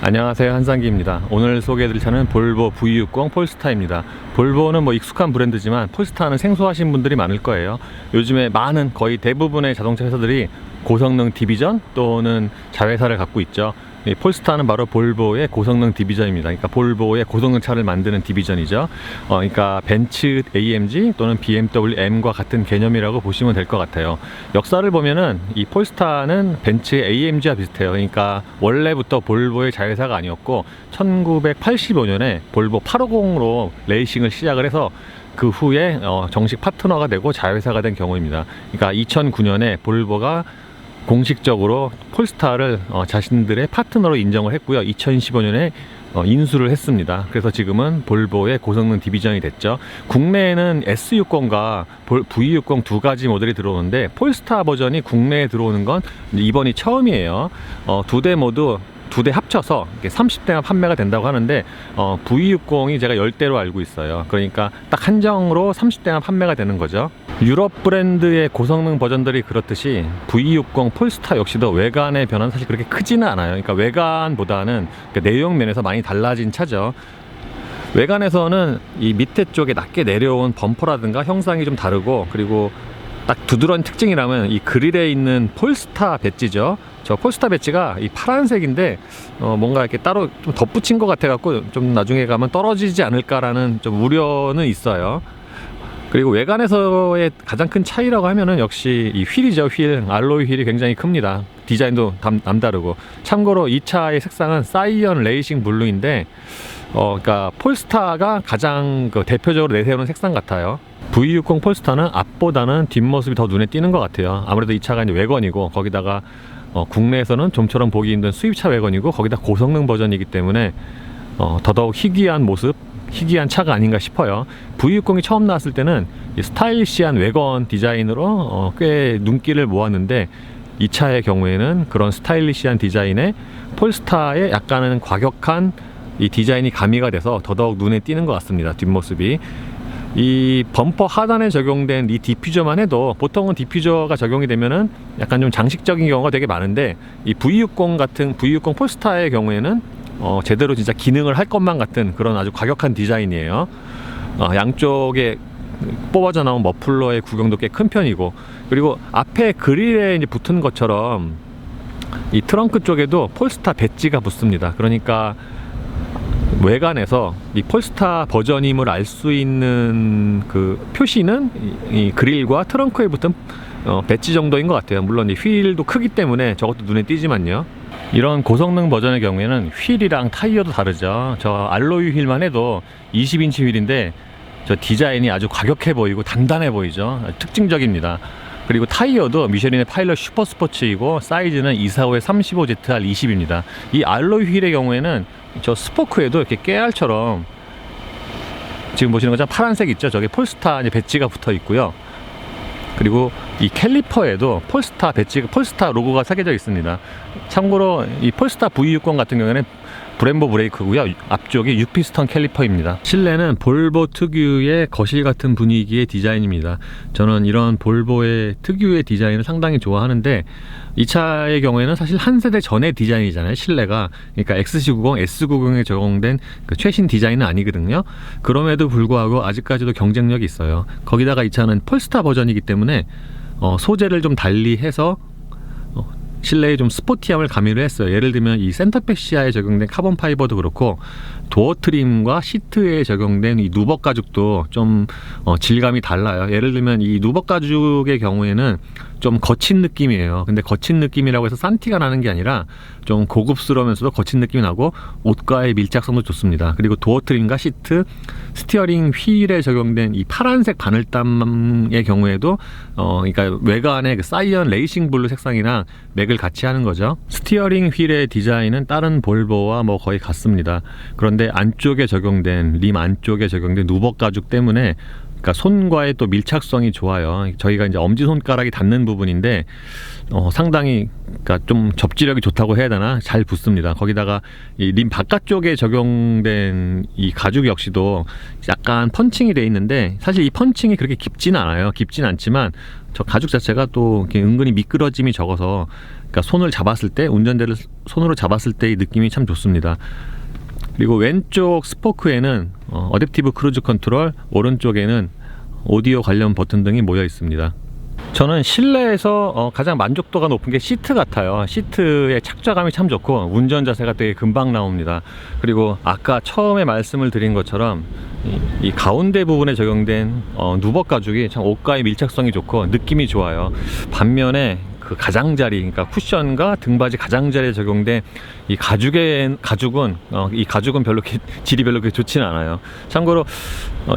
안녕하세요, 한상기입니다. 오늘 소개해드릴 차는 볼보 V60 폴스타입니다. 볼보는 뭐 익숙한 브랜드지만 폴스타는 생소하신 분들이 많을 거예요. 요즘에 많은 거의 대부분의 자동차 회사들이 고성능 디비전 또는 자회사를 갖고 있죠. 이 폴스타는 바로 볼보의 고성능 디비전입니다. 그러니까 볼보의 고성능 차를 만드는 디비전이죠. 그러니까 벤츠 AMG 또는 BMW M과 같은 개념이라고 보시면 될 것 같아요. 역사를 보면은 이 폴스타는 벤츠 AMG와 비슷해요. 그러니까 원래부터 볼보의 자회사가 아니었고 1985년에 볼보 850으로 레이싱을 시작을 해서 그 후에 정식 파트너가 되고 자회사가 된 경우입니다. 그러니까 2009년에 볼보가 공식적으로 폴스타를 자신들의 파트너로 인정을 했고요. 2015년에 인수를 했습니다. 그래서 지금은 볼보의 고성능 디비전이 됐죠. 국내에는 S60과 V60 두 가지 모델이 들어오는데 폴스타 버전이 국내에 들어오는 건 이번이 처음이에요. 두 대 모두 두 대 합쳐서 30대가 판매가 된다고 하는데 V60이 제가 10대로 알고 있어요. 그러니까 딱 한정으로 30대가 판매가 되는 거죠. 유럽 브랜드의 고성능 버전들이 그렇듯이 V60 폴스타 역시도 외관의 변화는 사실 그렇게 크지는 않아요. 그러니까 외관보다는 내용 면에서 많이 달라진 차죠. 외관에서는 이 밑에 쪽에 낮게 내려온 범퍼라든가 형상이 좀 다르고, 그리고 딱 두드러진 특징이라면 이 그릴에 있는 폴스타 배지죠. 저 폴스타 배지가 이 파란색인데 뭔가 이렇게 따로 좀 덧붙인 것 같아 갖고 좀 나중에 가면 떨어지지 않을까라는 좀 우려는 있어요. 그리고 외관에서의 가장 큰 차이라고 하면은 역시 이 휠이죠. 알로이 휠이 굉장히 큽니다. 디자인도 남다르고. 참고로 이 차의 색상은 사이언 레이싱 블루인데 그러니까 폴스타가 가장 대표적으로 내세우는 색상 같아요. V60 폴스타는 앞보다는 뒷모습이 더 눈에 띄는 것 같아요. 아무래도 이 차가 이제 외건이고, 거기다가 국내에서는 좀처럼 보기 힘든 수입차 외건이고, 거기다 고성능 버전이기 때문에 더더욱 희귀한 모습, 희귀한 차가 아닌가 싶어요. V60이 처음 나왔을 때는 스타일리시한 외건 디자인으로 꽤 눈길을 모았는데, 이 차의 경우에는 그런 스타일리시한 디자인에 폴스타의 약간은 과격한 이 디자인이 가미가 돼서 더더욱 눈에 띄는 것 같습니다. 뒷모습이. 이 범퍼 하단에 적용된 이 디퓨저만 해도, 보통은 디퓨저가 적용이 되면은 약간 좀 장식적인 경우가 되게 많은데, 이 V60 폴스타의 경우에는 제대로 진짜 기능을 할 것만 같은 그런 아주 과격한 디자인이에요. 양쪽에 뽑아져 나온 머플러의 구경도 꽤 큰 편이고, 그리고 앞에 그릴에 이제 붙은 것처럼 이 트렁크 쪽에도 폴스타 배지가 붙습니다. 그러니까 외관에서 이 폴스타 버전임을 알 수 있는 그 표시는 이 그릴과 트렁크에 붙은 배지 정도인 것 같아요. 물론 이 휠도 크기 때문에 저것도 눈에 띄지만요. 이런 고성능 버전의 경우에는 휠이랑 타이어도 다르죠. 저 알로이 휠만 해도 20인치 휠인데 저 디자인이 아주 과격해 보이고 단단해 보이죠. 특징적입니다. 그리고 타이어도 미쉐린의 파일럿 슈퍼스포츠이고, 사이즈는 245의 35ZR20입니다. 이 알로이 휠의 경우에는 저 스포크에도 이렇게 깨알처럼 지금 보시는 것처럼 파란색 있죠. 저게 폴스타 배지가 붙어 있고요. 그리고 이 캘리퍼에도 폴스타 로고가 새겨져 있습니다. 참고로 이 폴스타 V60 같은 경우에는 브렘보 브레이크고요. 앞쪽이 6피스턴 캘리퍼입니다. 실내는 볼보 특유의 거실 같은 분위기의 디자인입니다. 저는 이런 볼보의 특유의 디자인을 상당히 좋아하는데, 이 차의 경우에는 사실 한 세대 전의 디자인이잖아요. 실내가. 그러니까 XC90, S90에 적용된 그 최신 디자인은 아니거든요. 그럼에도 불구하고 아직까지도 경쟁력이 있어요. 거기다가 이 차는 폴스타 버전이기 때문에 소재를 좀 달리해서 실내에 좀 스포티함을 가미를 했어요. 예를 들면 이 센터페시아에 적용된 카본 파이버도 그렇고, 도어 트림과 시트에 적용된 이 누벅 가죽도 좀 질감이 달라요. 예를 들면 이 누벅 가죽의 경우에는 좀 거친 느낌이에요. 근데 거친 느낌이라고 해서 싼 티가 나는 게 아니라 좀 고급스러우면서도 거친 느낌이 나고 옷과의 밀착성도 좋습니다. 그리고 도어 트림과 시트, 스티어링 휠에 적용된 이 파란색 바늘땀의 경우에도 그러니까 외관의 그 사이언 레이싱 블루 색상이랑 맥을 같이 하는 거죠. 스티어링 휠의 디자인은 다른 볼보와 뭐 거의 같습니다. 그런데 안쪽에 적용된 림 안쪽에 적용된 누벅 가죽 때문에 그러니까 손과의 또 밀착성이 좋아요. 저희가 이제 엄지손가락이 닿는 부분인데 상당히 그러니까 좀 접지력이 좋다고 해야 되나, 잘 붙습니다. 거기다가 이 림 바깥쪽에 적용된 이 가죽 역시도 약간 펀칭이 돼 있는데, 사실 이 펀칭이 그렇게 깊진 않아요. 깊진 않지만 저 가죽 자체가 또 이렇게 은근히 미끄러짐이 적어서, 그러니까 손을 잡았을 때, 운전대를 손으로 잡았을 때의 느낌이 참 좋습니다. 그리고 왼쪽 스포크에는 어댑티브 크루즈 컨트롤, 오른쪽에는 오디오 관련 버튼 등이 모여 있습니다. 저는 실내에서 가장 만족도가 높은 게 시트 같아요. 시트의 착좌감이 참 좋고 운전 자세가 되게 금방 나옵니다. 그리고 아까 처음에 말씀을 드린 것처럼 이 가운데 부분에 적용된 누벅 가죽이 참 옷과의 밀착성이 좋고 느낌이 좋아요. 반면에 그 가장자리, 그러니까 쿠션과 등받이 가장자리에 적용된 이 가죽은 별로 질이 별로 그렇게 좋지는 않아요. 참고로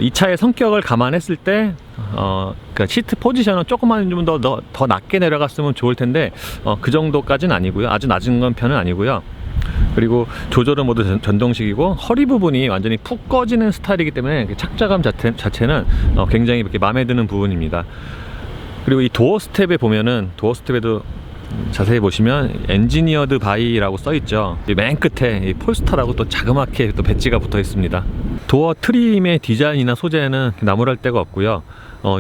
이 차의 성격을 감안했을 때 그러니까 시트 포지션은 조금만 좀 더 낮게 내려갔으면 좋을 텐데 그 정도까지는 아니고요. 아주 낮은 건 편은 아니고요. 그리고 조절은 모두 전동식이고 허리 부분이 완전히 푹 꺼지는 스타일이기 때문에 착좌감 자체는 굉장히 이렇게 마음에 드는 부분입니다. 그리고 이 도어 스텝에 보면은, 도어 스텝에도 자세히 보시면 엔지니어드 바이라고 써있죠. 맨 끝에 이 폴스타라고 또 자그맣게 또 배지가 붙어 있습니다. 도어 트림의 디자인이나 소재는 나무랄 데가 없고요.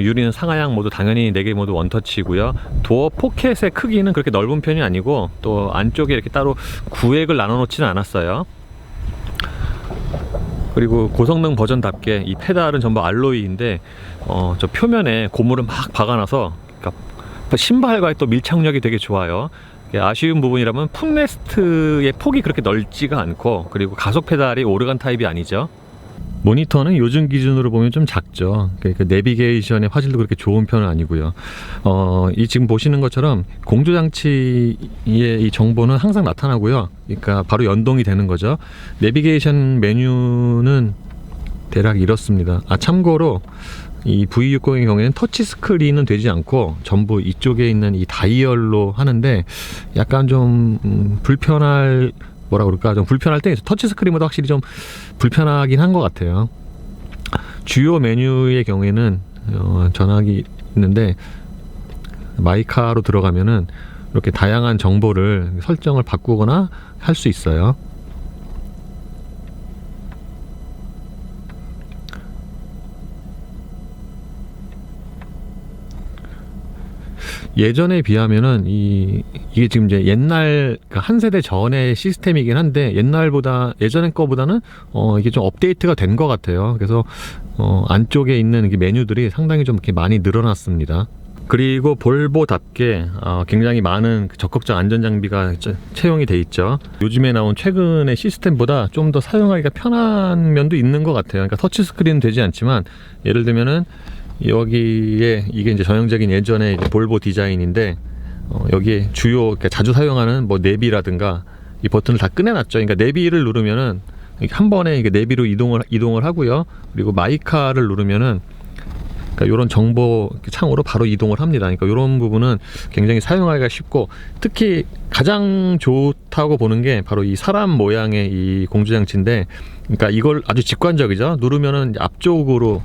유리는 상하향 모두 당연히 4개 모두 원터치고요. 도어 포켓의 크기는 그렇게 넓은 편이 아니고, 또 안쪽에 이렇게 따로 구획을 나눠 놓지는 않았어요. 그리고 고성능 버전답게 이 페달은 전부 알로이인데 저 표면에 고무를 막 박아놔서, 그러니까 신발과의 또 밀착력이 되게 좋아요. 아쉬운 부분이라면 풋레스트의 폭이 그렇게 넓지가 않고, 그리고 가속 페달이 오르간 타입이 아니죠. 모니터는 요즘 기준으로 보면 좀 작죠. 그러니까 내비게이션의 화질도 그렇게 좋은 편은 아니고요. 이 지금 보시는 것처럼 공조장치의 이 정보는 항상 나타나고요. 그러니까 바로 연동이 되는 거죠. 내비게이션 메뉴는 대략 이렇습니다. 참고로 이 V60의 경우에는 터치 스크린은 되지 않고 전부 이쪽에 있는 이 다이얼로 하는데, 약간 좀 불편할, 뭐라 그럴까, 좀 불편할 때 터치 스크린보다 확실히 좀 불편하긴 한 것 같아요. 주요 메뉴의 경우에는 전화기 있는데, 마이카로 들어가면은 이렇게 다양한 정보를 설정을 바꾸거나 할 수 있어요. 예전에 비하면은 이게 지금 이제 옛날, 그러니까 한 세대 전의 시스템이긴 한데, 예전의 거보다는 이게 좀 업데이트가 된 것 같아요. 그래서 안쪽에 있는 메뉴들이 상당히 좀 이렇게 많이 늘어났습니다. 그리고 볼보답게 굉장히 많은 적극적 안전 장비가 채용이 돼 있죠. 요즘에 나온 최근의 시스템보다 좀 더 사용하기가 편한 면도 있는 것 같아요. 그러니까 터치 스크린은 되지 않지만, 예를 들면은 여기에 이게 이제 전형적인 예전의 볼보 디자인인데, 여기에 주요, 그러니까 자주 사용하는 뭐 내비라든가 이 버튼을 다 꺼내놨죠. 그러니까 내비를 누르면은 한 번에 이게 내비로 이동을 하고요. 그리고 마이카를 누르면은 그러니까 이런 정보 창으로 바로 이동을 합니다. 그러니까 이런 부분은 굉장히 사용하기가 쉽고, 특히 가장 좋다고 보는 게 바로 이 사람 모양의 이 공조장치인데, 그러니까 이걸 아주 직관적이죠. 누르면은 앞쪽으로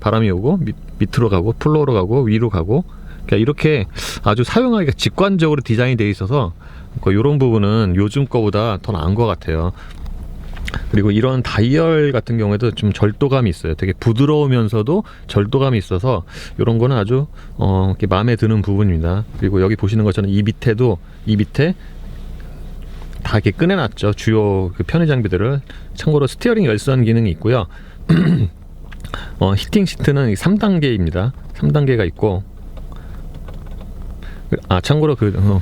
바람이 오고, 밑으로 가고, 플로어로 가고, 위로 가고, 그러니까 이렇게 아주 사용하기가 직관적으로 디자인이 되어 있어서 이런 부분은 요즘 거보다 더 나은 것 같아요. 그리고 이런 다이얼 같은 경우에도 좀 절도감이 있어요. 되게 부드러우면서도 절도감이 있어서 이런 거는 아주 이렇게 마음에 드는 부분입니다. 그리고 여기 보시는 것처럼 이 밑에 다 이렇게 꺼내놨죠. 주요 그 편의 장비들을. 참고로 스티어링 열선 기능이 있고요. 히팅 시트는 3단계입니다. 3단계가 있고, 참고로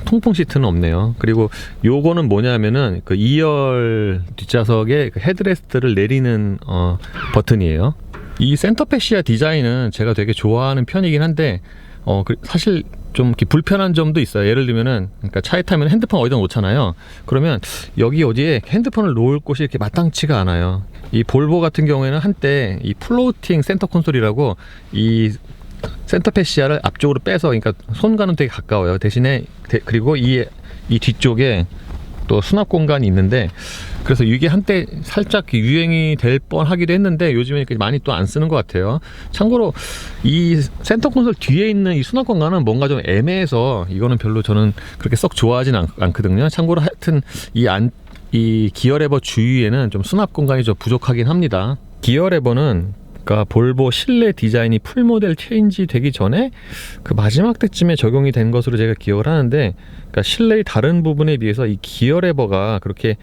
통풍 시트는 없네요. 그리고 요거는 뭐냐면은 그 2열 뒷좌석에 그 헤드레스트를 내리는 버튼이에요. 이 센터페시아 디자인은 제가 되게 좋아하는 편이긴 한데, 사실 좀 이렇게 불편한 점도 있어요. 예를 들면은, 그러니까 차에 타면 핸드폰 어디다 놓잖아요. 그러면 여기 어디에 핸드폰을 놓을 곳이 이렇게 마땅치가 않아요. 이 볼보 같은 경우에는 한때 이 플로팅 센터 콘솔이라고 이 센터페시아를 앞쪽으로 빼서, 그러니까 손과는 되게 가까워요. 대신에 그리고 이 뒤쪽에 또 수납 공간이 있는데, 그래서 이게 한때 살짝 유행이 될 뻔하기도 했는데 요즘에 많이 또 안 쓰는 것 같아요. 참고로 이 센터 콘솔 뒤에 있는 이 수납 공간은 뭔가 좀 애매해서 이거는 별로 저는 그렇게 썩 좋아하진 않거든요. 참고로 하여튼 이 기어 레버 주위에는 좀 수납 공간이 좀 부족하긴 합니다. 기어 레버는 그러니까 볼보 실내 디자인이 풀 모델 체인지 되기 전에 그 마지막 때쯤에 적용이 된 것으로 제가 기억을 하는데, 그러니까 실내의 다른 부분에 비해서 이 기어 레버가 그렇게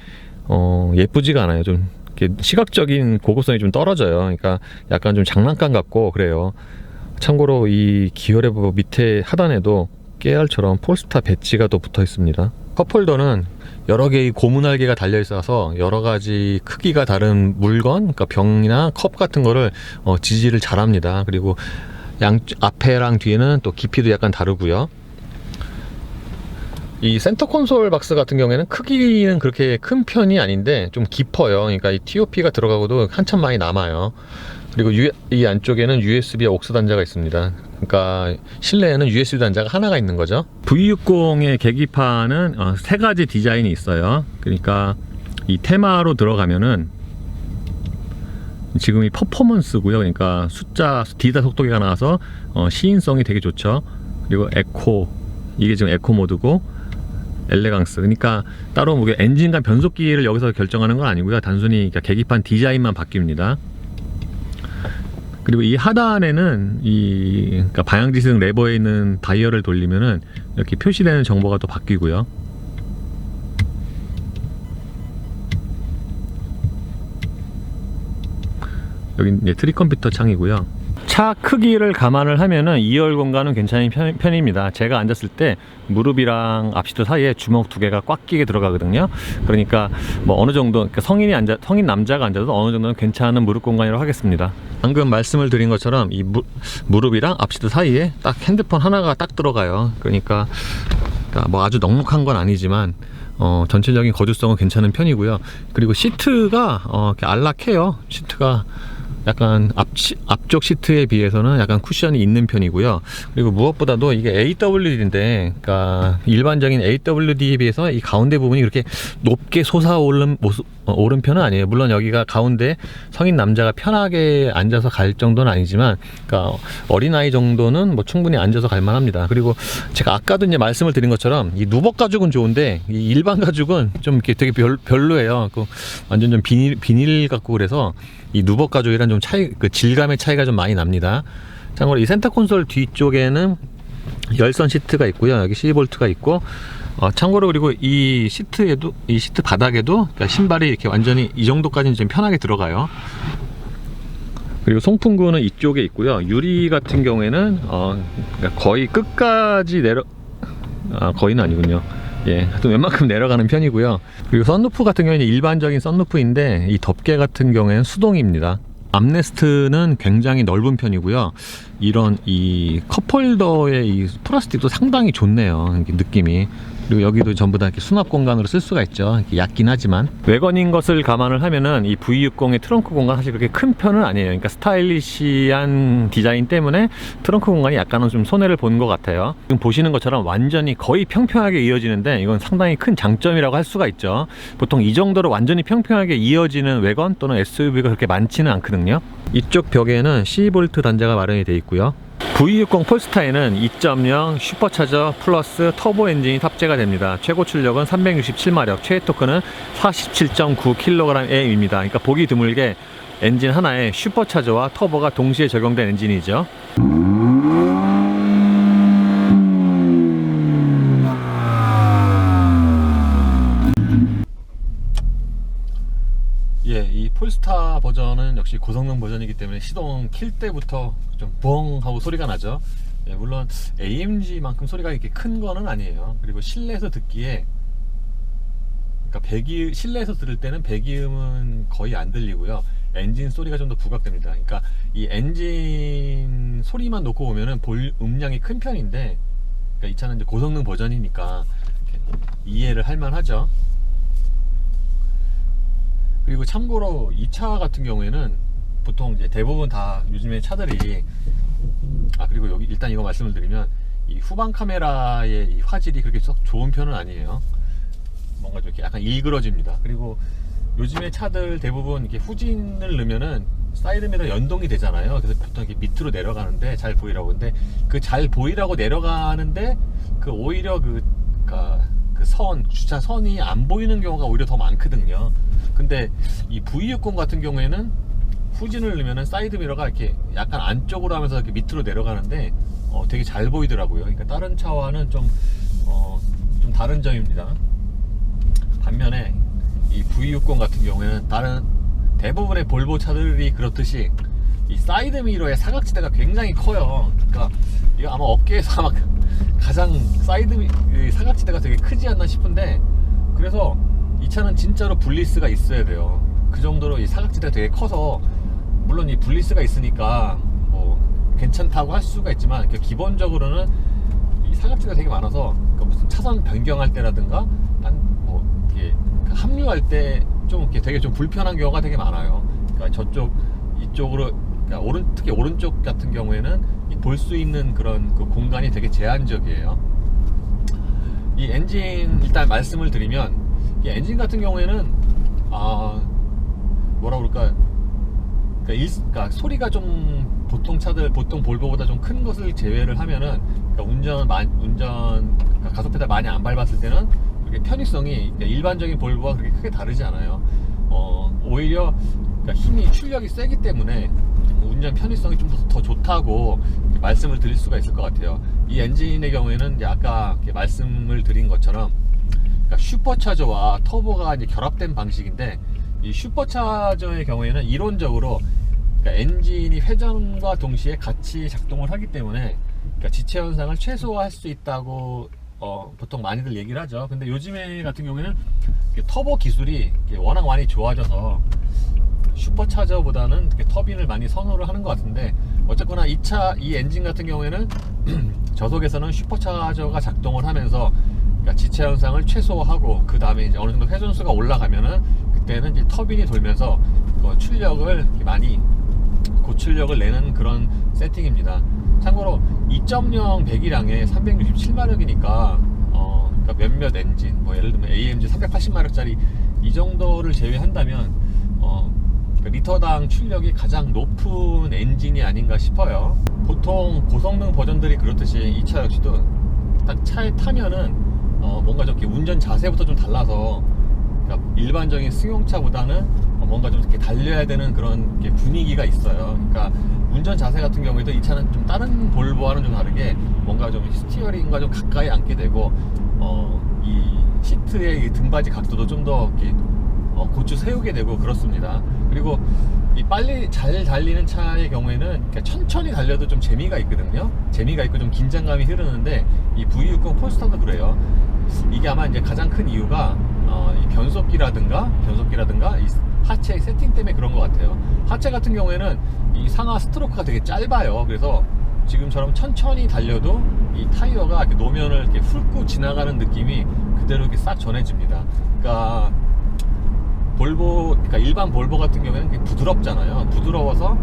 예쁘지가 않아요. 좀 이렇게 시각적인 고급성이 좀 떨어져요. 그러니까 약간 좀 장난감 같고 그래요. 참고로 이 기어 레버 밑에 하단에도 깨알처럼 폴스타 배지가 또 붙어 있습니다. 컵홀더는 여러 개의 고무날개가 달려 있어서 여러 가지 크기가 다른 물건, 그러니까 병이나 컵 같은 거를 지지를 잘합니다. 그리고 앞에랑 뒤에는 또 깊이도 약간 다르고요. 이 센터 콘솔 박스 같은 경우에는 크기는 그렇게 큰 편이 아닌데 좀 깊어요. 그러니까 이 TOP가 들어가고도 한참 많이 남아요. 그리고 이 안쪽에는 USB와 옥스 단자가 있습니다. 그러니까 실내에는 USB 단자가 하나가 있는 거죠. V60의 계기판은 세 가지 디자인이 있어요. 그러니까 이 테마로 들어가면은 지금 이 퍼포먼스고요. 그러니까 숫자 D다 속도계가 나와서 시인성이 되게 좋죠. 그리고 에코, 이게 지금 에코 모드고, 엘레강스, 그러니까 따로 뭐 엔진과 변속기를 여기서 결정하는 건 아니고요. 단순히 그러니까 계기판 디자인만 바뀝니다. 그리고 이 하단에는 그러니까 방향지시등 레버에 있는 다이얼을 돌리면은 이렇게 표시되는 정보가 또 바뀌고요. 여기 이제 트리 컴퓨터 창이고요. 차 크기를 감안을 하면은 2열 공간은 괜찮은 편입니다. 제가 앉았을 때 무릎이랑 앞시트 사이에 주먹 두 개가 꽉 끼게 들어가거든요. 그러니까 뭐 어느 정도, 그러니까 성인 남자가 앉아도 어느 정도는 괜찮은 무릎 공간이라고 하겠습니다. 방금 말씀을 드린 것처럼 이 무릎이랑 앞시트 사이에 딱 핸드폰 하나가 딱 들어가요. 그러니까 뭐 아주 넉넉한 건 아니지만 전체적인 거주성은 괜찮은 편이고요. 그리고 시트가 이렇게 안락해요. 시트가 약간 앞쪽 시트에 비해서는 약간 쿠션이 있는 편이고요. 그리고 무엇보다도 이게 AWD인데, 그러니까 일반적인 AWD에 비해서 이 가운데 부분이 그렇게 높게 솟아오른 편은 아니에요. 물론 여기가 가운데 성인 남자가 편하게 앉아서 갈 정도는 아니지만, 그러니까 어린아이 정도는 뭐 충분히 앉아서 갈 만합니다. 그리고 제가 아까도 이제 말씀을 드린 것처럼 이 누벅 가죽은 좋은데 이 일반 가죽은 좀 이렇게 되게 별로예요. 완전 좀 비닐 같고, 그래서 이 누벅 가죽이랑 좀 그 질감의 차이가 좀 많이 납니다. 참고로 이 센터 콘솔 뒤쪽에는 열선 시트가 있고요. 여기 C-볼트가 있고, 참고로 그리고 이 시트 바닥에도 그러니까 신발이 이렇게 완전히 이 정도까지는 좀 편하게 들어가요. 그리고 송풍구는 이쪽에 있고요. 유리 같은 경우에는 그러니까 거의 끝까지 거의는 아니군요. 예, 하여튼 웬만큼 내려가는 편이고요. 그리고 썬루프 같은 경우에는 일반적인 썬루프인데 이 덮개 같은 경우에는 수동입니다. 암레스트는 굉장히 넓은 편이고요. 이런 이 컵홀더의 이 플라스틱도 상당히 좋네요. 느낌이. 그리고 여기도 전부 다 이렇게 수납 공간으로 쓸 수가 있죠. 이렇게 얕긴 하지만. 외건인 것을 감안을 하면은 이 V60의 트렁크 공간 사실 그렇게 큰 편은 아니에요. 그러니까 스타일리시한 디자인 때문에 트렁크 공간이 약간은 좀 손해를 본 것 같아요. 지금 보시는 것처럼 완전히 거의 평평하게 이어지는데 이건 상당히 큰 장점이라고 할 수가 있죠. 보통 이 정도로 완전히 평평하게 이어지는 외건 또는 SUV가 그렇게 많지는 않거든요. 이쪽 벽에는 C-볼트 단자가 마련이 되어 있고요. V60 폴스타에는 2.0 슈퍼차저 플러스 터보 엔진이 탑재가 됩니다. 최고 출력은 367마력, 최대 토크는 47.9kgm입니다. 그러니까 보기 드물게 엔진 하나에 슈퍼차저와 터보가 동시에 적용된 엔진이죠. 예, 이 폴스타 버전은 역시 고성능 버전이기 때문에 시동 킬 때부터 좀 뻥 하고 소리가 나죠. 예, 물론 AMG만큼 소리가 이렇게 큰 거는 아니에요. 그리고 실내에서 듣기에, 그러니까 실내에서 들을 때는 배기음은 거의 안 들리고요. 엔진 소리가 좀 더 부각됩니다. 그러니까 이 엔진 소리만 놓고 보면은 음량이 큰 편인데, 그러니까 이 차는 이제 고성능 버전이니까 이해를 할 만하죠. 그리고 참고로 이 차 같은 경우에는 보통 이제 대부분 다 요즘에 차들이, 그리고 여기 일단 이거 말씀을 드리면 이 후방 카메라의 이 화질이 그렇게 썩 좋은 편은 아니에요. 뭔가 좀 이렇게 약간 일그러집니다. 그리고 요즘에 차들 대부분 이렇게 후진을 넣으면은 사이드미러 연동이 되잖아요. 그래서 보통 이렇게 밑으로 내려가는데 잘 보이라고. 근데 그 잘 보이라고 내려가는데 그 오히려 주차 선이 안 보이는 경우가 오히려 더 많거든요. 근데 이 V60 같은 경우에는 후진을 넣으면은 사이드미러가 이렇게 약간 안쪽으로 하면서 이렇게 밑으로 내려가는데 되게 잘 보이더라고요. 그러니까 다른 차와는 좀 다른 점입니다. 반면에 이 V60 같은 경우에는 다른 대부분의 볼보 차들이 그렇듯이 이 사이드미러의 사각지대가 굉장히 커요. 그러니까 이거 아마 업계에서 아마 가장 사각지대가 되게 크지 않나 싶은데, 그래서 이 차는 진짜로 분리스가 있어야 돼요. 그 정도로 이 사각지대가 되게 커서, 물론 이 분리스가 있으니까 뭐 괜찮다고 할 수가 있지만 기본적으로는 이 사각지대가 되게 많아서 무슨 차선 변경할 때라든가 이렇게 합류할 때 좀 이렇게 되게 좀 불편한 경우가 되게 많아요. 그러니까 이쪽으로, 그러니까 특히 오른쪽 같은 경우에는 볼 수 있는 그런 그 공간이 되게 제한적이에요. 이 엔진 일단 말씀을 드리면, 이 엔진 같은 경우에는 뭐라 그럴까, 그러니까 소리가 좀 보통 볼보보다 좀 큰 것을 제외를 하면은, 그러니까 그러니까 가속 페달 많이 안 밟았을 때는 그렇게 편의성이 일반적인 볼보와 그렇게 크게 다르지 않아요. 오히려 그러니까 출력이 세기 때문에 운전 편의성이 좀 더 좋다고 말씀을 드릴 수가 있을 것 같아요. 이 엔진의 경우에는 이제 아까 말씀을 드린 것처럼, 그러니까 슈퍼차저와 터보가 이제 결합된 방식인데, 이 슈퍼차저의 경우에는 이론적으로 그러니까 엔진이 회전과 동시에 같이 작동을 하기 때문에 그러니까 지체 현상을 최소화할 수 있다고 보통 많이들 얘기를 하죠. 근데 요즘에 같은 경우에는 터보 기술이 워낙 많이 좋아져서 슈퍼차저보다는 터빈을 많이 선호를 하는 것 같은데, 어쨌거나 이 엔진 같은 경우에는 저속에서는 슈퍼차저가 작동을 하면서 그러니까 지체 현상을 최소화하고, 그 다음에 이제 어느 정도 회전수가 올라가면은 그때는 이제 터빈이 돌면서 출력을 많이 고출력을 내는 그런 세팅입니다. 참고로 2.0 배기량에 367마력이니까 그러니까 몇몇 엔진, 뭐 예를 들면 AMG 380마력짜리 이 정도를 제외한다면 리터당 출력이 가장 높은 엔진이 아닌가 싶어요. 보통 고성능 버전들이 그렇듯이 이 차 역시도 딱 차에 타면은 뭔가 좀 이렇게 운전 자세부터 좀 달라서, 그러니까 일반적인 승용차보다는 뭔가 좀 이렇게 달려야 되는 그런 분위기가 있어요. 그러니까 운전 자세 같은 경우에도 이 차는 좀 다른 볼보와는 좀 다르게 뭔가 좀 스티어링과 좀 가까이 앉게 되고, 이 시트의 이 등받이 각도도 좀 더 이렇게 고추 세우게 되고 그렇습니다. 그리고 이 빨리 잘 달리는 차의 경우에는 천천히 달려도 좀 재미가 있거든요. 재미가 있고 좀 긴장감이 흐르는데, 이 V60 폴스타도 그래요. 이게 아마 이제 가장 큰 이유가 이 변속기라든가 이 하체 세팅 때문에 그런 것 같아요. 하체 같은 경우에는 이 상하 스트로크가 되게 짧아요. 그래서 지금처럼 천천히 달려도 이 타이어가 이렇게 노면을 이렇게 훑고 지나가는 느낌이 그대로 이렇게 싹 전해집니다. 그러니까 일반 볼보 같은 경우에는 부드럽잖아요. 부드러워서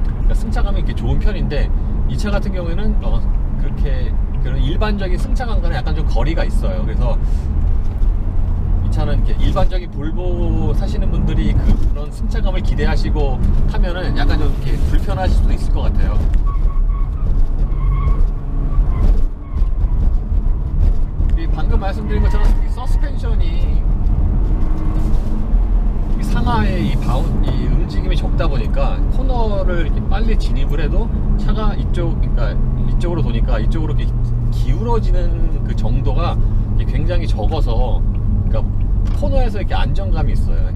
그러니까 승차감이 이렇게 좋은 편인데, 이 차 같은 경우에는 그렇게 그런 일반적인 승차감과는 약간 좀 거리가 있어요. 그래서 이 차는 이렇게 일반적인 볼보 사시는 분들이 그런 승차감을 기대하시고 타면은 약간 좀 이렇게 불편하실 수도 있을 것 같아요. 방금 말씀드린 것처럼 이 서스펜션이 상하의 이 움직임이 적다 보니까 코너를 이렇게 빨리 진입을 해도 차가 이쪽으로 도니까 이쪽으로 이렇게 기울어지는 그 정도가 굉장히 적어서, 그러니까 코너에서 이렇게 안정감이 있어요.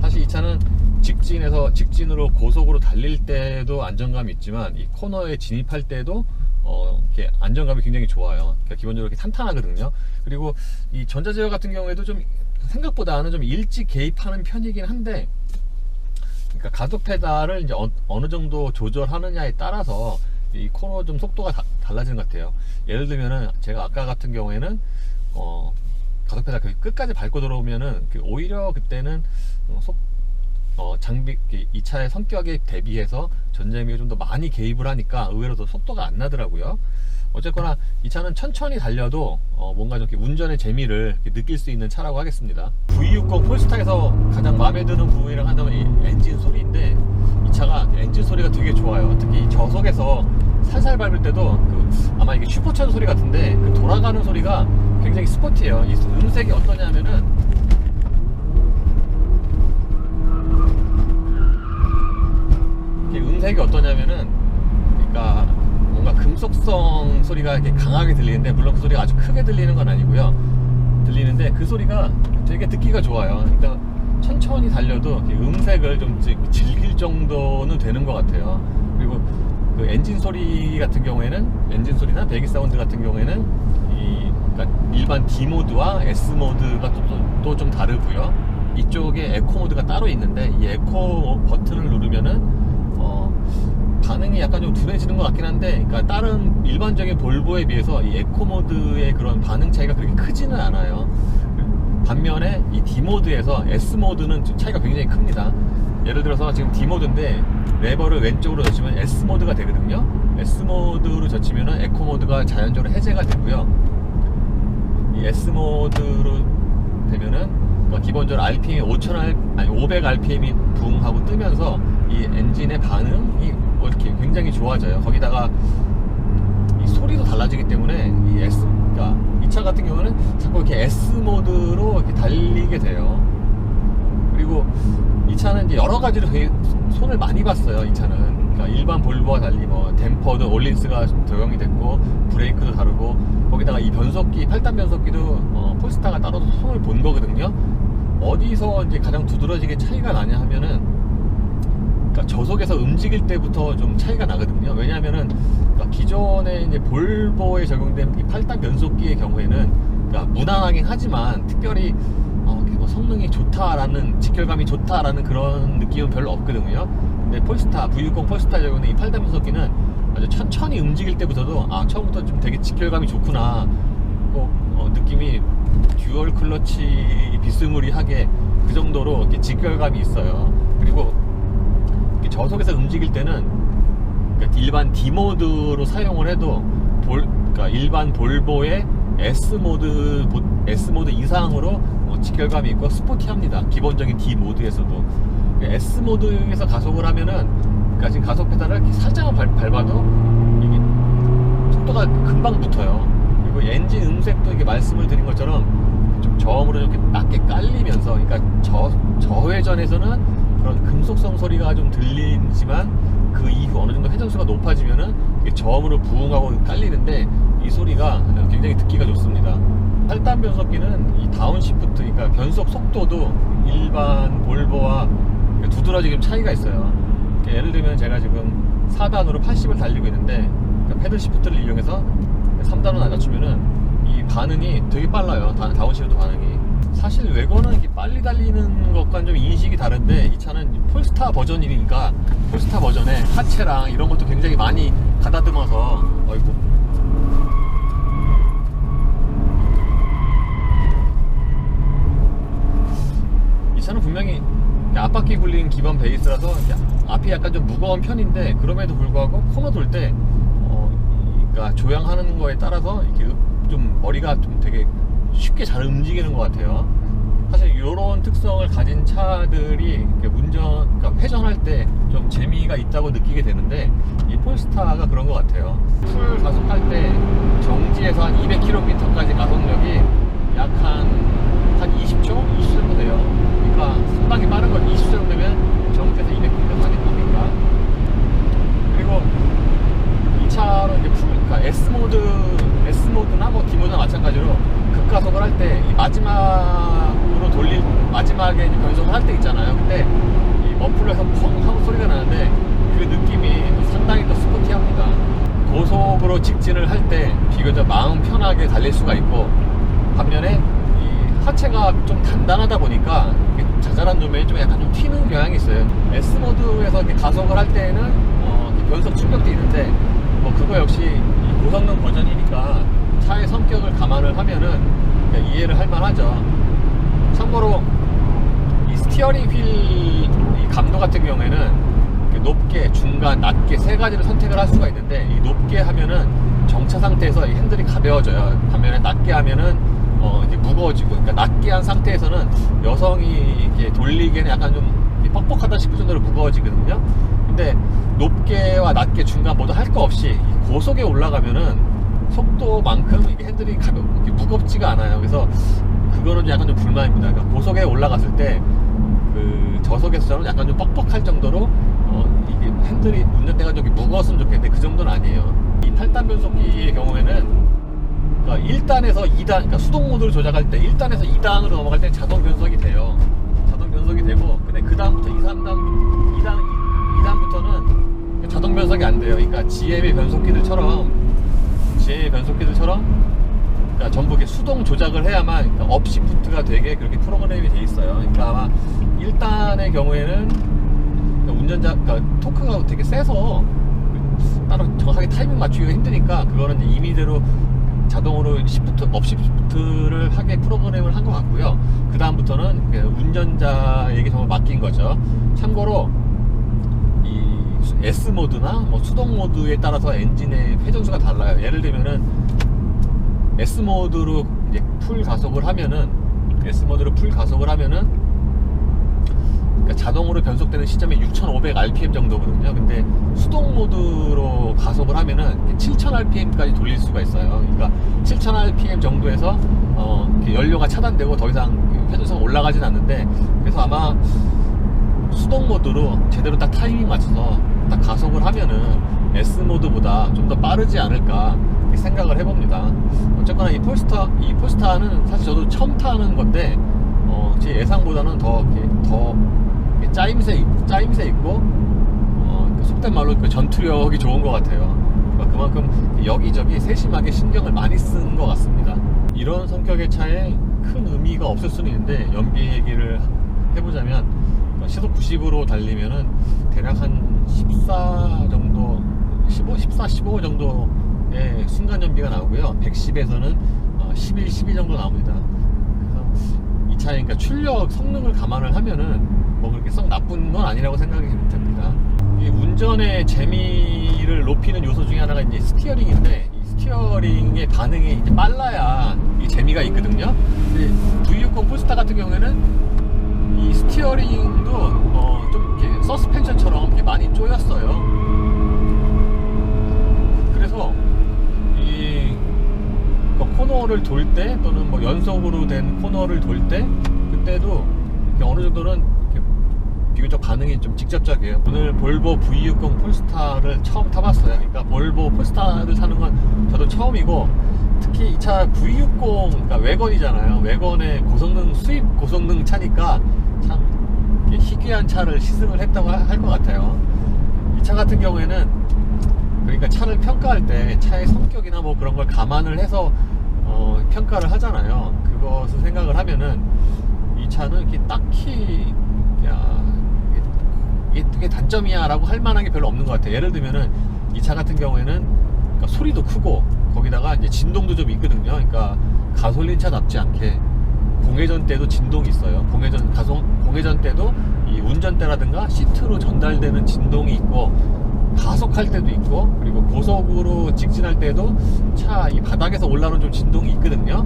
사실 이 차는 직진으로 고속으로 달릴 때도 안정감이 있지만, 이 코너에 진입할 때도 이렇게 안정감이 굉장히 좋아요. 그러니까 기본적으로 이렇게 탄탄하거든요. 그리고 이 전자제어 같은 경우에도 좀 생각보다는 좀 일찍 개입하는 편이긴 한데, 그러니까 가속 페달을 이제 어느 정도 조절하느냐에 따라서 이 코너 좀 속도가 달라지는 것 같아요. 예를 들면은 제가 아까 같은 경우에는 가속 페달 끝까지 밟고 들어오면은 오히려 그때는 이 차의 성격에 대비해서 전자미가 좀 더 많이 개입을 하니까 의외로 더 속도가 안 나더라고요. 어쨌거나 이 차는 천천히 달려도 뭔가 좀 이렇게 운전의 재미를 이렇게 느낄 수 있는 차라고 하겠습니다. V60 폴스타에서 가장 마음에 드는 부분이라고 한다면 이 엔진 소리인데, 이 차가 엔진 소리가 되게 좋아요. 특히 저속에서 살살 밟을 때도 아마 이게 슈퍼천 소리 같은데 그 돌아가는 소리가 굉장히 스포티해요. 이 음색이 어떠냐면은 음색이 어떠냐면은 그러니까 뭔가 금속성 소리가 이렇게 강하게 들리는데, 물론 그 소리가 아주 크게 들리는 건 아니고요. 들리는데 그 소리가 되게 듣기가 좋아요. 그러니까 천천히 달려도 음색을 좀 즐길 정도는 되는 것 같아요. 그리고 그 엔진 소리 같은 경우에는, 엔진 소리나 배기 사운드 같은 경우에는 그러니까 일반 D 모드와 S 모드가 또 좀 다르고요. 이쪽에 에코 모드가 따로 있는데, 이 에코 버튼을 누르면은 반응이 약간 좀 둔해지는 것 같긴 한데, 그러니까 다른 일반적인 볼보에 비해서 이 에코 모드의 그런 반응 차이가 그렇게 크지는 않아요. 반면에 이 D 모드에서 S 모드는 차이가 굉장히 큽니다. 예를 들어서 지금 D 모드인데 레버를 왼쪽으로 젖히면 S 모드가 되거든요. S 모드로 젖히면 에코 모드가 자연적으로 해제가 되고요. 이 S 모드로 되면은 기본적으로 RPM이 500rpm이 붕 하고 뜨면서 이 엔진의 반응이 이렇게 굉장히 좋아져요. 거기다가 이 소리도 달라지기 때문에 그러니까 이 차 같은 경우는 자꾸 이렇게 S 모드로 이렇게 달리게 돼요. 그리고 이 차는 이제 여러 가지로 되게 손을 많이 봤어요. 이 차는 그러니까 일반 볼보와 달리 댐퍼도 올린스가 적용이 됐고, 브레이크도 다르고, 거기다가 이 변속기, 8단 변속기도 폴스타가 따로 손을 본 거거든요. 어디서 이제 가장 두드러지게 차이가 나냐 하면은, 그러니까 저속에서 움직일 때부터 좀 차이가 나거든요. 왜냐하면은 그러니까 기존에 이제 볼보에 적용된 이 8단 변속기의 경우에는 그러니까 무난하긴 하지만 특별히 성능이 좋다라는, 직결감이 좋다라는 그런 느낌은 별로 없거든요. 근데 폴스타, V60 폴스타에 적용된 이 8단 변속기는 아주 천천히 움직일 때부터도 처음부터 좀 되게 직결감이 좋구나, 느낌이 듀얼 클러치 비스무리하게 그 정도로 이렇게 직결감이 있어요. 그리고 저속에서 움직일 때는 그러니까 일반 D 모드로 사용을 해도 그러니까 일반 볼보의 S 모드 이상으로 직결감이 있고 스포티합니다. 기본적인 D 모드에서도. S 모드에서 가속을 하면은, 그러니까 지금 가속 페달을 살짝만 밟아도 이게 속도가 금방 붙어요. 그리고 엔진 음색도 이게 말씀을 드린 것처럼 좀 저음으로 이렇게 낮게 깔리면서, 그러니까 저회전에서는 그런 금속성 소리가 좀 들리지만 그 이후 어느 정도 회전수가 높아지면은 저음으로 부응하고 깔리는데, 이 소리가 굉장히 듣기가 좋습니다. 8단 변속기는 이 다운시프트, 그러니까 변속 속도도 일반 볼보와 두드러지게 좀 차이가 있어요. 예를 들면 제가 지금 4단으로 80을 달리고 있는데, 그러니까 패들 시프트를 이용해서 3단으로 낮추면은 이 반응이 되게 빨라요. 다운시프트 반응이. 사실 외관은 이렇게 빨리 달리는 것과는 좀 인식이 다른데, 이 차는 폴스타 버전이니까 폴스타 버전에 하체랑 이런 것도 굉장히 많이 가다듬어서, 이 차는 분명히 앞바퀴 굴린 기본 베이스라서 앞이 약간 좀 무거운 편인데, 그럼에도 불구하고 코너 돌 때 그러니까 조향하는 거에 따라서 이렇게 좀 머리가 좀 되게 쉽게 잘 움직이는 것 같아요. 사실 이런 특성을 가진 차들이 그러니까 회전할 때 좀 재미가 있다고 느끼게 되는데, 이 폴스타가 그런 것 같아요. 풀 가속할 때 정지에서 한 200km까지 가속력이 약 한 20초? 20초 정도 돼요. 그러니까 상당히 빠른 건 20초 정도 되면 정지에서 200km 가는 겁니까. 그리고 이 차로 이제 그러니까 S 모드나 D 모드나 마찬가지로 급가속을 할 때 이 마지막으로 마지막에 이제 변속을 할 때 있잖아요. 근데 이 머플러에서 펑 하고 소리가 나는데, 그 느낌이 상당히 또 스포티합니다. 고속으로 직진을 할 때 비교적 마음 편하게 달릴 수가 있고, 반면에 이 하체가 좀 단단하다 보니까 자잘한 점에 좀 약간 좀 튀는 경향이 있어요. S 모드에서 가속을 할 때는 변속 충격도 있는데, 그거 역시 고성능 버전이니까 차의 성격을 감안을 하면은 이해를 할 만하죠. 참고로 이 스티어링 휠 감도 같은 경우에는 높게, 중간, 낮게 세 가지를 선택을 할 수가 있는데, 이 높게 하면은 정차 상태에서 이 핸들이 가벼워져요. 반면에 낮게 하면은 이렇게 무거워지고, 그러니까 낮게 한 상태에서는 여성이 이렇게 돌리기에는 약간 좀 뻑뻑하다 싶을 정도로 무거워지거든요. 근데 높게와 낮게 중간 모두 할 거 없이 고속에 올라가면은 속도만큼 이게 핸들이 이렇게 무겁지가 않아요. 그래서 그거는 약간 좀 불만입니다. 그러니까 고속에 올라갔을 때 그 저속에서는 약간 좀 뻑뻑할 정도로 이게 핸들이 운전대가 좀 무거웠으면 좋겠는데 그 정도는 아니에요. 이 8단 변속기의 경우에는 그러니까 1단에서 2단, 그러니까 수동 모드를 조작할 때 1단에서 2단으로 넘어갈 때 자동 변속이 돼요. 자동 변속이 되고, 근데 그 다음부터 2단부터는 자동 변속이 안 돼요. 그러니까 GM의 변속기들처럼 그러니까 전부 이렇게 수동 조작을 해야만, 그러니까 업시프트가 되게 그렇게 프로그램이 돼 있어요. 그러니까 아마 1단의 경우에는 그러니까 토크가 되게 세서 따로 정확하게 타이밍 맞추기가 힘드니까 그거는 이제 임의대로 자동으로 업시프트를 하게 프로그램을 한 것 같고요. 그 다음부터는 운전자에게 정말 맡긴 거죠. 참고로 이 S 모드나 뭐 수동 모드에 따라서 엔진의 회전수가 달라요. 예를 들면은 S 모드로 이제 풀 가속을 하면은 그러니까 자동으로 변속되는 시점이 6,500rpm 정도거든요. 근데 수동 모드로 가속을 하면은 7,000rpm까지 돌릴 수가 있어요. 그러니까 7,000rpm 정도에서 연료가 차단되고 더 이상 회전수가 올라가진 않는데, 그래서 아마 수동 모드로 제대로 딱 타이밍 맞춰서 딱 가속을 하면은 S 모드보다 좀 더 빠르지 않을까 생각을 해봅니다. 어쨌거나 이 폴스타는 사실 저도 처음 타는 건데 제 예상보다는 더 짜임새 있고 속된 말로 그 전투력이 좋은 것 같아요. 그만큼 여기저기 세심하게 신경을 많이 쓴 것 같습니다. 이런 성격의 차에 큰 의미가 없을 수는 있는데, 연비 얘기를 해보자면 시속 90으로 달리면은 대략 한 14 정도, 15 정도의 순간 연비가 나오고요. 110에서는 11, 12 정도 나옵니다. 그래서 이 차의 그러니까 출력, 성능을 감안을 하면은 뭐 그렇게 썩 나쁜 건 아니라고 생각이 됩니다. 이 운전의 재미를 높이는 요소 중에 하나가 이제 스티어링인데, 이 스티어링의 반응이 이제 빨라야 이 재미가 있거든요. 근데 V60 폴스타 같은 경우에는 이 스티어링도 좀 이렇게 서스펜션처럼 이렇게 많이 쪼였어요. 그래서 이 코너를 돌 때, 또는 뭐 연속으로 된 코너를 돌 때, 그때도 어느 정도는 비교적 반응이 좀 직접적이에요. 오늘 볼보 V60 폴스타를 처음 타봤어요. 그러니까 볼보 폴스타를 타는 건 저도 처음이고, 특히 이 차 V60, 그러니까 외건이잖아요. 외건의 수입 고성능 차니까 참 희귀한 차를 시승을 했다고 할 것 같아요. 이 차 같은 경우에는 그러니까 차를 평가할 때 차의 성격이나 뭐 그런 걸 감안을 해서 평가를 하잖아요. 그것을 생각을 하면은 이 차는 이렇게 딱히 이게 단점이야 라고 할 만한 게 별로 없는 것 같아요. 예를 들면은 이 차 같은 경우에는 그러니까 소리도 크고, 거기다가 이제 진동도 좀 있거든요. 그러니까 가솔린 차답지 않게 공회전 때도 진동이 있어요. 공회전 때도 이 운전대라든가 시트로 전달되는 진동이 있고, 가속할 때도 있고, 그리고 고속으로 직진할 때도 차 이 바닥에서 올라오는 좀 진동이 있거든요.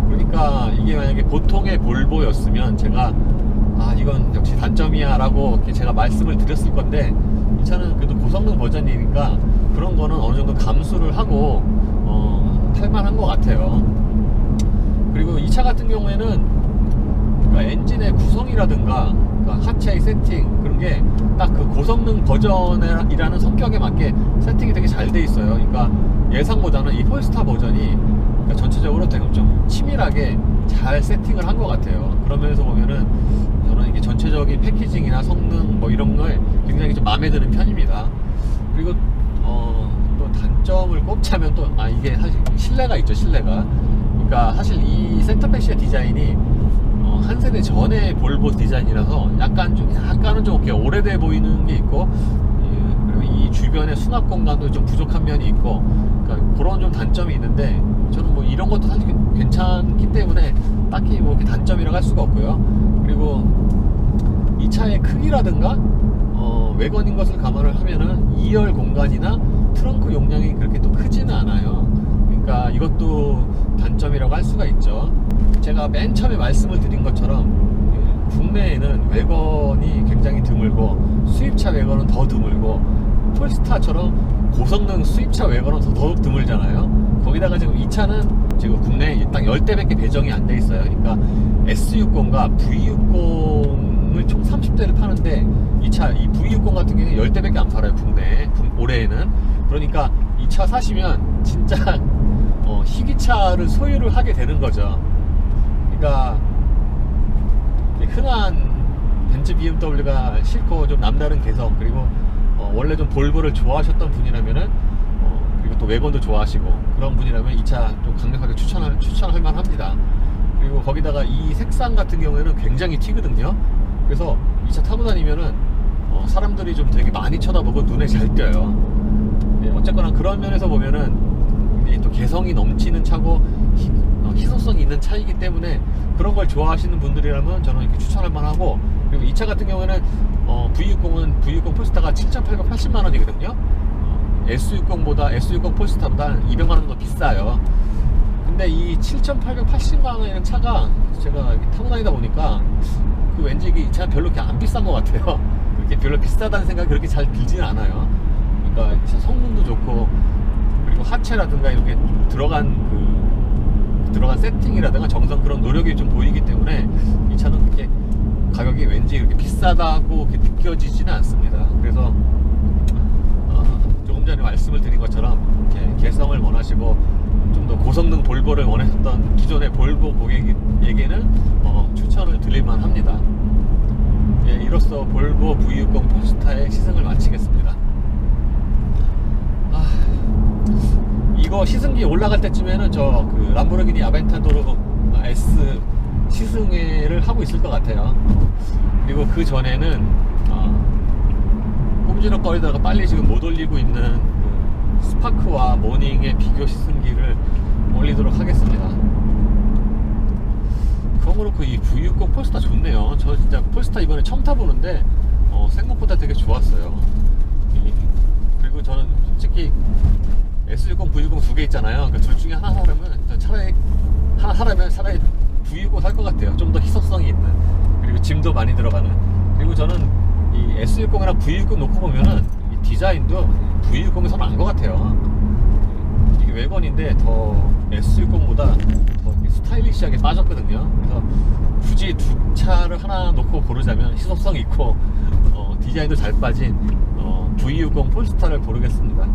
그러니까 이게 만약에 보통의 볼보였으면 제가 이건 역시 단점이야 라고 제가 말씀을 드렸을 건데, 이 차는 그래도 고성능 버전이니까 그런 거는 어느 정도 감수를 하고 탈만한 것 같아요. 그리고 이 차 같은 경우에는 그러니까 엔진의 구성이라든가 그러니까 하체의 세팅, 그런 게 딱 그 고성능 버전이라는 성격에 맞게 세팅이 되게 잘 돼 있어요. 그러니까 예상보다는 이 폴스타 버전이 그러니까 전체적으로 되게 좀 치밀하게 잘 세팅을 한 것 같아요. 그런 면에서 보면은 저는 이게 전체적인 패키징이나 성능 뭐 이런 거에 굉장히 좀 마음에 드는 편입니다. 그리고 또 단점을 꼽자면 또 이게 사실 실내가 있죠. 실내가. 그러니까 사실 이 센터패시의 디자인이 한 세대 전의 볼보 디자인이라서 약간은 좀 이렇게 오래돼 보이는 게 있고, 그리고 이 주변의 수납 공간도 좀 부족한 면이 있고, 그러니까 그런 좀 단점이 있는데, 저는 뭐 이런 것도 사실 괜찮기 때문에 딱히 뭐 이렇게 단점이라고 할 수가 없고요. 그리고 이 차의 크기라든가 외건인 것을 감안을 하면은 2열 공간이나 트렁크 용량이 그렇게 또 크지는 않아요. 그러니까 이것도 단점이라고 할 수가 있죠. 제가 맨 처음에 말씀을 드린 것처럼 국내에는 외건이 굉장히 드물고 수입차 외건은 더 드물고 폴스타처럼 고성능 수입차 외건은 더욱 드물잖아요. 거기다가 지금 이 차는 지금 국내에 딱 10대밖에 배정이 안 돼 있어요. 그러니까 S60과 V60을 총 30대를 파는데 이 V60 같은 경우는 10대밖에 안 팔아요, 국내에. 올해에는. 그러니까 이 차 사시면 진짜 희귀차를 소유를 하게 되는 거죠. 그러니까 흔한 벤츠 BMW가 싫고 좀 남다른 개성, 그리고 원래 좀 볼보를 좋아하셨던 분이라면은 그리고 또 외건도 좋아하시고 그런 분이라면 이 차 좀 강력하게 추천할 만합니다. 그리고 거기다가 이 색상 같은 경우에는 굉장히 튀거든요. 그래서 이 차 타고 다니면은 사람들이 좀 되게 많이 쳐다보고 눈에 잘 띄어요. 어쨌거나 그런 면에서 보면은 또 개성이 넘치는 차고 희소성이 있는 차이기 때문에 그런 걸 좋아하시는 분들이라면 저는 이렇게 추천할 만하고, 그리고 이 차 같은 경우에는 V60 폴스타가 7,880만원이거든요 S60 폴스타보다 200만원 더 비싸요. 근데 이 7,880만원이라는 차가 제가 타고 다니다 보니까 왠지 이 차가 별로 이렇게 안 비싼 것 같아요. 그렇게 별로 비싸다는 생각이 그렇게 잘 들지는 않아요. 그러니까 이 차 성능도 좋고, 그리고 하체라든가 이렇게 들어간 세팅이라든가 정성, 그런 노력이 좀 보이기 때문에 이 차는 그렇게 가격이 왠지 이렇게 비싸다고 이렇게 느껴지지는 않습니다. 그래서 조금 전에 말씀을 드린 것처럼 이렇게 개성을 원하시고 좀 더 고성능 볼보를 원하셨던 기존의 볼보 고객에게는 추천을 드릴만 합니다. 예, 이로써 볼보 V60 폴스타의 시승을 마치겠습니다. 이거 시승기 올라갈 때쯤에는 저 람보르기니 아벤타도르 S 시승회를 하고 있을 것 같아요. 그리고 그 전에는 꼼지락거리다가 빨리 지금 못 올리고 있는 스파크와 모닝의 비교 시승기를 올리도록 하겠습니다. 그런 거 그렇고 이 V60 폴스타 좋네요. 저 진짜 폴스타 이번에 처음 타보는데 생각보다 되게 좋았어요. 그리고 저는 솔직히 S60, V60 두 개 있잖아요. 그 둘 중에 하나 사려면 차라리 V60 살 것 같아요. 좀 더 희소성이 있는, 그리고 짐도 많이 들어가는. 그리고 저는 이 S60이랑 V60 놓고 보면은 이 디자인도 V60이 더 나은 것 같아요. 이게 외건인데 더 S60보다 더 스타일리시하게 빠졌거든요. 그래서 굳이 두 차를 하나 놓고 고르자면 희소성 있고 디자인도 잘 빠진 V60 폴스타를 고르겠습니다.